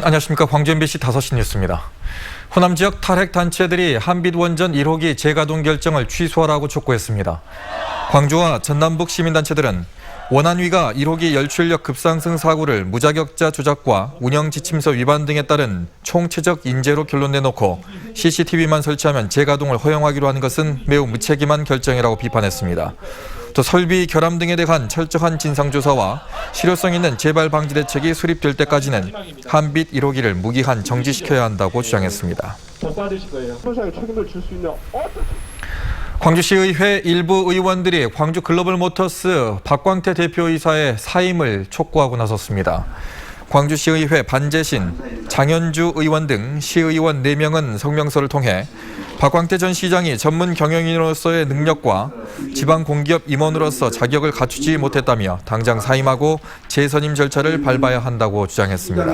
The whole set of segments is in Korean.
안녕하십니까. 광주 MBC 5시 뉴스입니다. 호남 지역 탈핵 단체들이 한빛 원전 1호기 재가동 결정을 취소하라고 촉구했습니다. 광주와 전남북 시민단체들은 원안위가 1호기 열출력 급상승 사고를 무자격자 조작과 운영 지침서 위반 등에 따른 총체적 인재로 결론 내놓고 CCTV만 설치하면 재가동을 허용하기로 한 것은 매우 무책임한 결정이라고 비판했습니다. 또 설비 결함 등에 대한 철저한 진상조사와 실효성 있는 재발 방지 대책이 수립될 때까지는 한빛 1호기를 무기한 정지시켜야 한다고 주장했습니다. 광주시의회 일부 의원들이 광주 글로벌모터스 박광태 대표이사의 사임을 촉구하고 나섰습니다. 광주시의회 반재신, 장현주 의원 등 시의원 4명은 성명서를 통해 박광태 전 시장이 전문 경영인으로서의 능력과 지방공기업 임원으로서 자격을 갖추지 못했다며 당장 사임하고 재선임 절차를 밟아야 한다고 주장했습니다.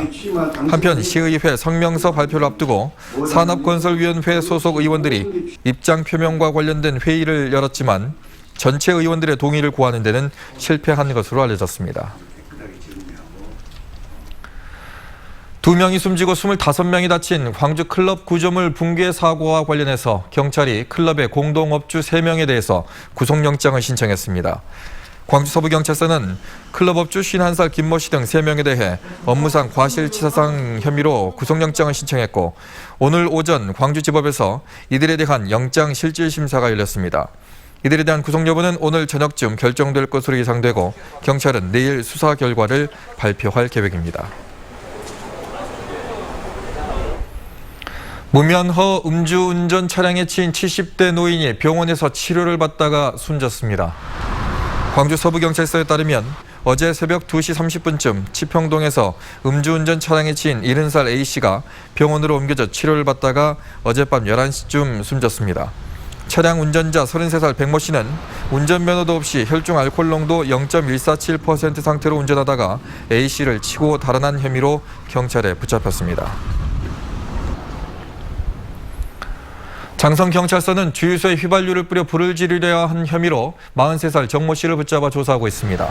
한편 시의회 성명서 발표를 앞두고 산업건설위원회 소속 의원들이 입장 표명과 관련된 회의를 열었지만 전체 의원들의 동의를 구하는 데는 실패한 것으로 알려졌습니다. 2명이 숨지고 25명이 다친 광주 클럽 구조물 붕괴 사고와 관련해서 경찰이 클럽의 공동업주 3명에 대해서 구속영장을 신청했습니다. 광주 서부경찰서는 클럽 업주 51살 김모 씨 등 3명에 대해 업무상 과실치사상 혐의로 구속영장을 신청했고 오늘 오전 광주지법에서 이들에 대한 영장실질심사가 열렸습니다. 이들에 대한 구속 여부는 오늘 저녁쯤 결정될 것으로 예상되고 경찰은 내일 수사 결과를 발표할 계획입니다. 무면허 음주운전 차량에 치인 70대 노인이 병원에서 치료를 받다가 숨졌습니다. 광주 서부경찰서에 따르면 어제 새벽 2시 30분쯤 치평동에서 음주운전 차량에 치인 70살 A씨가 병원으로 옮겨져 치료를 받다가 어젯밤 11시쯤 숨졌습니다. 차량 운전자 33살 백모 씨는 운전면허도 없이 혈중 알코올 농도 0.147% 상태로 운전하다가 A씨를 치고 달아난 혐의로 경찰에 붙잡혔습니다. 장성경찰서는 주유소에 휘발유를 뿌려 불을 지르려 한 혐의로 43살 정모 씨를 붙잡아 조사하고 있습니다.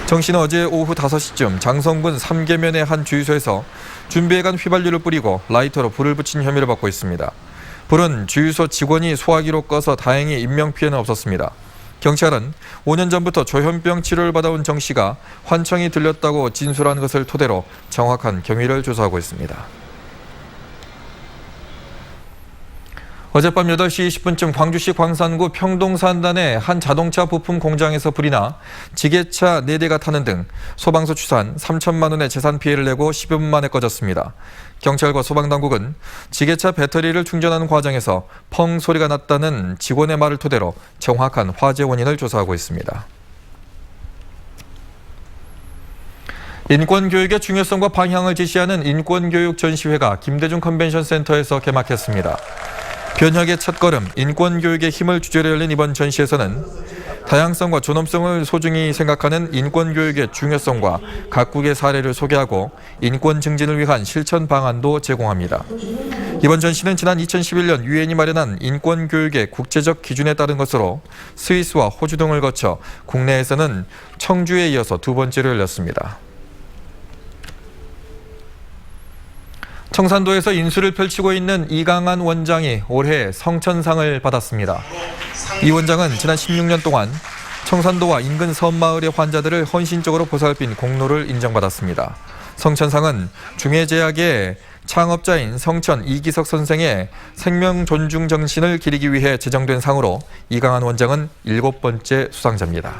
정 씨는 어제 오후 5시쯤 장성군 삼계면의 한 주유소에서 준비해간 휘발유를 뿌리고 라이터로 불을 붙인 혐의를 받고 있습니다. 불은 주유소 직원이 소화기로 꺼서 다행히 인명피해는 없었습니다. 경찰은 5년 전부터 조현병 치료를 받아온 정 씨가 환청이 들렸다고 진술한 것을 토대로 정확한 경위를 조사하고 있습니다. 어젯밤 8시 20분쯤 광주시 광산구 평동산단의 한 자동차 부품 공장에서 불이 나 지게차 4대가 타는 등 소방서 추산 3천만 원의 재산 피해를 내고 10여 분 만에 꺼졌습니다. 경찰과 소방당국은 지게차 배터리를 충전하는 과정에서 펑 소리가 났다는 직원의 말을 토대로 정확한 화재 원인을 조사하고 있습니다. 인권교육의 중요성과 방향을 제시하는 인권교육 전시회가 김대중 컨벤션 센터에서 개막했습니다. 변혁의 첫걸음, 인권교육의 힘을 주제로 열린 이번 전시에서는 다양성과 존엄성을 소중히 생각하는 인권교육의 중요성과 각국의 사례를 소개하고 인권 증진을 위한 실천 방안도 제공합니다. 이번 전시는 지난 2011년 유엔이 마련한 인권교육의 국제적 기준에 따른 것으로 스위스와 호주 등을 거쳐 국내에서는 청주에 이어서 2번째로 열렸습니다. 청산도에서 인수를 펼치고 있는 이강한 원장이 올해 성천상을 받았습니다. 이 원장은 지난 16년 동안 청산도와 인근 섬마을의 환자들을 헌신적으로 보살핀 공로를 인정받았습니다. 성천상은 중해제약의 창업자인 성천 이기석 선생의 생명 존중 정신을 기리기 위해 제정된 상으로 이강한 원장은 7번째 수상자입니다.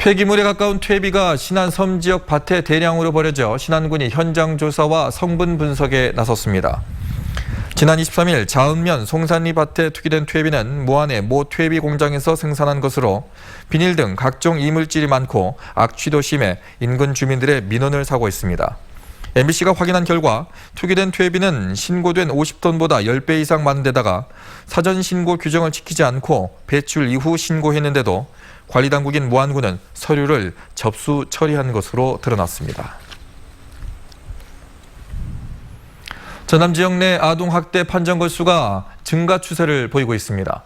폐기물에 가까운 퇴비가 신안 섬 지역 밭에 대량으로 버려져 신안군이 현장 조사와 성분 분석에 나섰습니다. 지난 23일 자읍면 송산리 밭에 투기된 퇴비는 무안의 모 퇴비 공장에서 생산한 것으로 비닐 등 각종 이물질이 많고 악취도 심해 인근 주민들의 민원을 사고 있습니다. MBC가 확인한 결과 투기된 퇴비는 신고된 50톤보다 10배 이상 많은 데다가 사전 신고 규정을 지키지 않고 배출 이후 신고했는데도 관리당국인 무안군은 서류를 접수 처리한 것으로 드러났습니다. 전남 지역 내 아동학대 판정 건수가 증가 추세를 보이고 있습니다.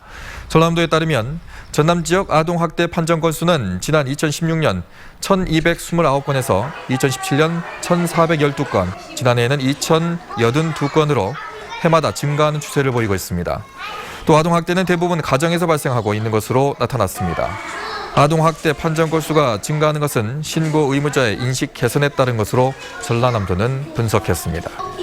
전남도에 따르면 전남 지역 아동학대 판정 건수는 지난 2016년 1,229건에서 2017년 1,412건, 지난해에는 2,082건으로 해마다 증가하는 추세를 보이고 있습니다. 또 아동학대는 대부분 가정에서 발생하고 있는 것으로 나타났습니다. 아동학대 판정 건수가 증가하는 것은 신고 의무자의 인식 개선에 따른 것으로 전라남도는 분석했습니다.